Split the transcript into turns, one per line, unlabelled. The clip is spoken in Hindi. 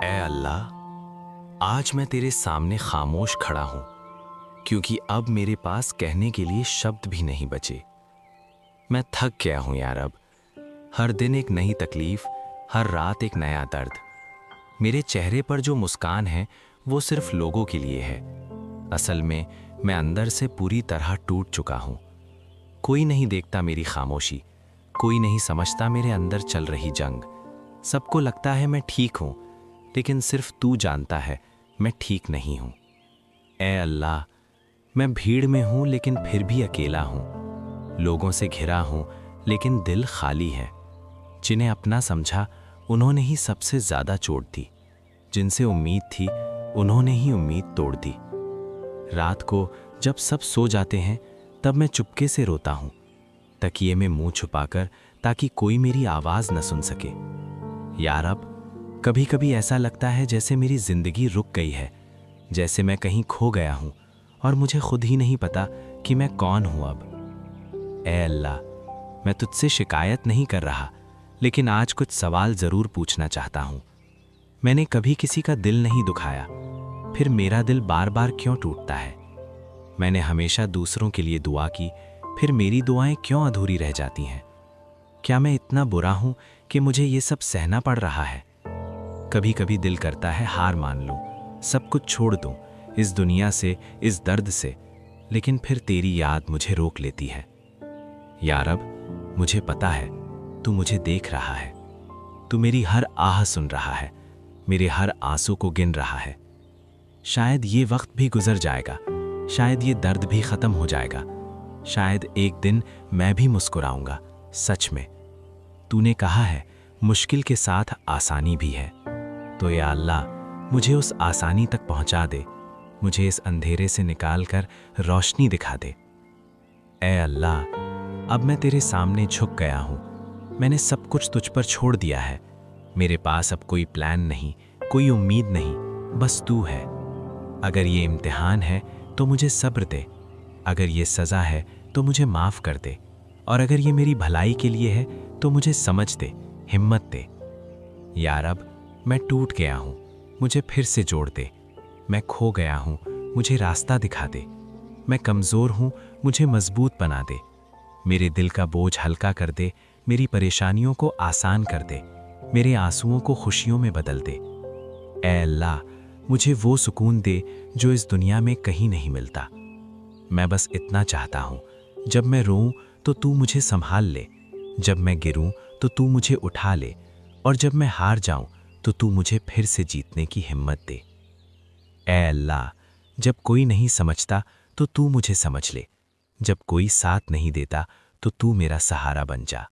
ऐ अल्लाह, आज मैं तेरे सामने खामोश खड़ा हूं क्योंकि अब मेरे पास कहने के लिए शब्द भी नहीं बचे। मैं थक गया हूं यार अब। हर दिन एक नई तकलीफ, हर रात एक नया दर्द। मेरे चेहरे पर जो मुस्कान है वो सिर्फ लोगों के लिए है। असल में मैं अंदर से पूरी तरह टूट चुका हूं। कोई नहीं देखता मेरी खामोशी, कोई नहीं समझता मेरे अंदर चल रही जंग। सबको लगता है मैं ठीक हूं, लेकिन सिर्फ तू जानता है मैं ठीक नहीं हूं। ऐ अल्लाह, मैं भीड़ में हूं लेकिन फिर भी अकेला हूं। लोगों से घिरा हूं लेकिन दिल खाली है। जिन्हें अपना समझा उन्होंने ही सबसे ज्यादा चोट दी। जिनसे उम्मीद थी उन्होंने ही उम्मीद तोड़ दी। रात को जब सब सो जाते हैं तब मैं चुपके से रोता हूं, तकिए में मुंह छुपाकर, ताकि कोई मेरी आवाज न सुन सके। यार अब कभी कभी ऐसा लगता है जैसे मेरी जिंदगी रुक गई है, जैसे मैं कहीं खो गया हूं और मुझे खुद ही नहीं पता कि मैं कौन हूं अब। ऐ अल्लाह, मैं तुझसे शिकायत नहीं कर रहा, लेकिन आज कुछ सवाल जरूर पूछना चाहता हूं। मैंने कभी किसी का दिल नहीं दुखाया, फिर मेरा दिल बार बार क्यों टूटता है? मैंने हमेशा दूसरों के लिए दुआ की, फिर मेरी दुआएं क्यों अधूरी रह जाती हैं? क्या मैं इतना बुरा हूं कि मुझे ये सब सहना पड़ रहा है? कभी कभी दिल करता है हार मान लूं, सब कुछ छोड़ दूं, इस दुनिया से, इस दर्द से, लेकिन फिर तेरी याद मुझे रोक लेती है। यार अब मुझे पता है तू मुझे देख रहा है, तू मेरी हर आह सुन रहा है, मेरे हर आंसू को गिन रहा है। शायद ये वक्त भी गुजर जाएगा, शायद ये दर्द भी खत्म हो जाएगा, शायद एक दिन मैं भी मुस्कुराऊंगा। सच में तूने कहा है मुश्किल के साथ आसानी भी है, तो या अल्लाह मुझे उस आसानी तक पहुंचा दे, मुझे इस अंधेरे से निकालकर रोशनी दिखा दे। ऐ अल्लाह, अब मैं तेरे सामने झुक गया हूं, मैंने सब कुछ तुझ पर छोड़ दिया है। मेरे पास अब कोई प्लान नहीं, कोई उम्मीद नहीं, बस तू है। अगर ये इम्तिहान है तो मुझे सब्र दे, अगर ये सज़ा है तो मुझे माफ़ कर दे, और अगर ये मेरी भलाई के लिए है तो मुझे समझ दे, हिम्मत दे। यार अब मैं टूट गया हूँ, मुझे फिर से जोड़ दे। मैं खो गया हूँ, मुझे रास्ता दिखा दे। मैं कमज़ोर हूँ, मुझे मजबूत बना दे। मेरे दिल का बोझ हल्का कर दे, मेरी परेशानियों को आसान कर दे, मेरे आंसुओं को खुशियों में बदल दे। ऐ अल्लाह, मुझे वो सुकून दे जो इस दुनिया में कहीं नहीं मिलता। मैं बस इतना चाहता हूँ, जब मैं रोऊं तो तू मुझे संभाल ले, जब मैं गिरूं तो तू मुझे उठा ले, और जब मैं हार जाऊं तो तू मुझे फिर से जीतने की हिम्मत दे। ऐ अल्लाह, जब कोई नहीं समझता तो तू मुझे समझ ले, जब कोई साथ नहीं देता तो तू मेरा सहारा बन जा।